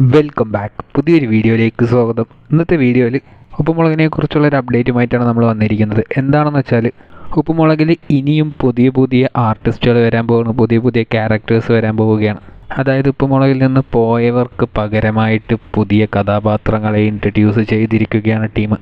Welcome back. പുതിയൊരു വീഡിയോയിലേക്ക് സ്വാഗതം. ഇന്നത്തെ വീഡിയോയിൽ ഉപ്പുമുളകിനെ കുറിച്ചുള്ളൊരു അപ്ഡേറ്റുമായിട്ടാണ് നമ്മൾ വന്നിരിക്കുന്നത്. എന്താണെന്ന് വെച്ചാൽ ഉപ്പുമുളകിൽ ഇനിയും പുതിയ പുതിയ ആർട്ടിസ്റ്റുകൾ വരാൻ പോകുന്നു, പുതിയ പുതിയ ക്യാരക്ടേഴ്സ് വരാൻ പോവുകയാണ്. അതായത് ഉപ്പുമുളകിൽ നിന്ന് പോയവർക്ക് പകരമായിട്ട് പുതിയ കഥാപാത്രങ്ങളെ ഇൻട്രൊഡ്യൂസ് ചെയ്തിരിക്കുകയാണ് ടീം.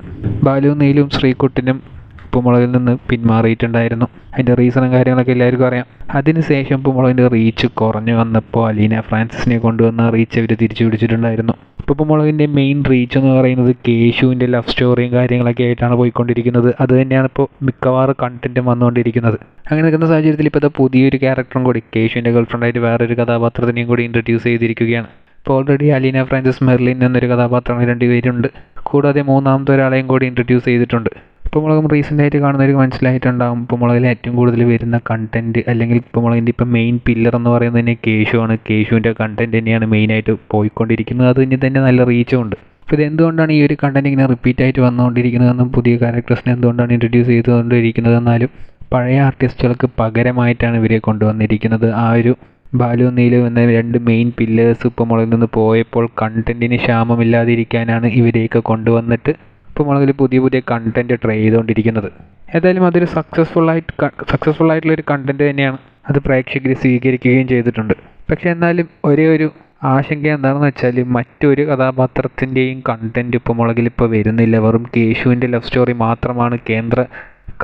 ബാലു, നീലും, ശ്രീകുട്ടനും ഉപ്പുമുളകിൽ നിന്ന് പിന്മാറിയിട്ടുണ്ടായിരുന്നു. അതിൻ്റെ റീസണും കാര്യങ്ങളൊക്കെ എല്ലാവർക്കും അറിയാം. അതിനുശേഷം ഉപ്പുമുളകിൻ്റെ റീച്ച് കുറഞ്ഞു വന്നപ്പോൾ അലീന ഫ്രാൻസിസിനെ കൊണ്ടുവന്ന റീച്ച് അവർ തിരിച്ചു പിടിച്ചിട്ടുണ്ടായിരുന്നു. ഉപ്പുമുളകിൻ്റെ മെയിൻ റീച്ച് എന്ന് പറയുന്നത് കേശുവിൻ്റെ ലവ് സ്റ്റോറിയും കാര്യങ്ങളൊക്കെ ആയിട്ടാണ് പോയിക്കൊണ്ടിരിക്കുന്നത്. അത് തന്നെയാണ് ഇപ്പോൾ മിക്കവാറും കണ്ടൻറ്റും വന്നുകൊണ്ടിരിക്കുന്നത്. അങ്ങനെ നിൽക്കുന്ന സാഹചര്യത്തിൽ ഇപ്പോൾ പുതിയൊരു ക്യാരക്ടറും കൂടി കേശുവിൻ്റെ ഗേൾഫ്രണ്ടായിട്ട് വേറൊരു കഥാപാത്രത്തിനെയും കൂടി ഇൻട്രൊഡ്യൂസ് ചെയ്തിരിക്കുകയാണ്. ഇപ്പോൾ ഓൾറെഡി അലീന ഫ്രാൻസിസ് മെർലിൻ എന്നൊരു കഥാപാത്രങ്ങൾ രണ്ടുപേരുണ്ട്. കൂടാതെ മൂന്നാമത്തെ ഒരാളെയും കൂടി ഇൻട്രൊഡ്യൂസ് ചെയ്തിട്ടുണ്ട്. ഉപ്പുമുളകും റീസെൻ്റായിട്ട് കാണുന്നവർക്ക് മനസ്സിലായിട്ടുണ്ടാകും ഉപ്പുമുളകിൽ ഏറ്റവും കൂടുതൽ വരുന്ന കണ്ടൻറ്റ്, അല്ലെങ്കിൽ ഉപ്പുമുളകിൻ്റെ ഇപ്പോൾ മെയിൻ പില്ലർ എന്ന് പറയുന്നത് തന്നെ കേശുവാണ്. കേശുവിൻ്റെ കണ്ടൻറ്റ് തന്നെയാണ് മെയിനായിട്ട് പോയിക്കൊണ്ടിരിക്കുന്നത്. അതിന് തന്നെ നല്ല റീച്ചും ഉണ്ട്. അപ്പോൾ ഇതെന്തുകൊണ്ടാണ് ഈ ഒരു കണ്ടൻറ്റ് ഇങ്ങനെ റിപ്പീറ്റായിട്ട് വന്നുകൊണ്ടിരിക്കുന്നതെന്നും പുതിയ ക്യാരക്ടേഴ്സിനെ എന്തുകൊണ്ടാണ് ഇൻട്രൊഡ്യൂസ് ചെയ്തുകൊണ്ടിരിക്കുന്നതെന്നാലും പഴയ ആർട്ടിസ്റ്റുകൾക്ക് പകരമായിട്ടാണ് ഇവരെ കൊണ്ടുവന്നിരിക്കുന്നത്. ആ ഒരു ബാലു, നീലു എന്ന രണ്ട് മെയിൻ പില്ലേഴ്സ് ഉപ്പുമുളകിൽ നിന്ന് പോയപ്പോൾ കണ്ടൻറ്റിന് ക്ഷാമമില്ലാതിരിക്കാനാണ് ഇവരെയൊക്കെ കൊണ്ടുവന്നിട്ട് ഉപ്പുമുളകിൽ പുതിയ പുതിയ കണ്ടൻറ്റ് ട്രൈ ചെയ്തുകൊണ്ടിരിക്കുന്നത്. ഏതായാലും അതൊരു സക്സസ്ഫുൾ ആയിട്ടുള്ളൊരു കണ്ടൻറ്റ് തന്നെയാണ്. അത് പ്രേക്ഷകർ സ്വീകരിക്കുകയും ചെയ്തിട്ടുണ്ട്. പക്ഷേ എന്നാലും ഒരേ ഒരു ആശങ്ക എന്താണെന്ന് വെച്ചാൽ മറ്റൊരു കഥാപാത്രത്തിൻ്റെയും കണ്ടൻറ്റ് ഉപ്പുമുളകിൽ ഇപ്പോൾ വരുന്നില്ല. വെറും കേശുവിൻ്റെ ലവ് സ്റ്റോറി മാത്രമാണ് കേന്ദ്ര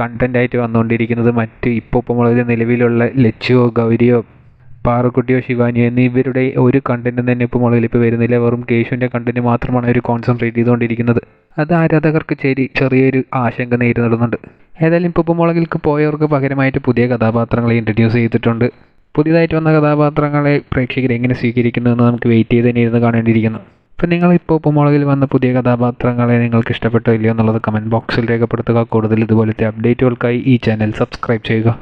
കണ്ടൻറ്റായിട്ട് വന്നുകൊണ്ടിരിക്കുന്നത്. മറ്റ് ഇപ്പോൾ ഉപ്പുമുളകിൽ നിലവിലുള്ള ലച്ചുവോ, ഗൗരിയോ, പാറുക്കുട്ടിയോ, ശിവാനിയോ എന്നിവരുടെ ഒരു കണ്ടൻറ്റും തന്നെ ഉപ്പുമുളകിൽ ഇപ്പോൾ വരുന്നില്ല. വെറും കേശുവിൻ്റെ കണ്ടൻറ്റ് മാത്രമാണ് അവർ കോൺസെൻട്രേറ്റ് ചെയ്തുകൊണ്ടിരിക്കുന്നത്. അത് ആരാധകർക്ക് ചെറിയൊരു ആശങ്ക നേരിടുന്നുണ്ട്. ഏതായാലും ഇപ്പോൾ ഉപ്പുമുളകിലേക്ക് പോയവർക്ക് പകരമായിട്ട് പുതിയ കഥാപാത്രങ്ങളെ ഇൻട്രൊഡ്യൂസ് ചെയ്തിട്ടുണ്ട്. പുതിയതായിട്ട് വന്ന കഥാപാത്രങ്ങളെ പ്രേക്ഷകർ എങ്ങനെ സ്വീകരിക്കുന്നതെന്ന് നമുക്ക് വെയിറ്റ് ചെയ്ത് തന്നെ ഇരുന്ന് കാണേണ്ടിയിരിക്കുന്നു. അപ്പോൾ നിങ്ങളിപ്പോൾ ഉപ്പുമുളകിൽ വന്ന പുതിയ കഥാപാത്രങ്ങളെ നിങ്ങൾക്ക് ഇഷ്ടപ്പെട്ടോ ഇല്ലയോ എന്നുള്ളത് കമൻറ്റ് ബോക്സിൽ രേഖപ്പെടുത്തുക. കൂടുതൽ ഇതുപോലത്തെ അപ്ഡേറ്റുകൾക്കായി ഈ ചാനൽ സബ്സ്ക്രൈബ് ചെയ്യുക.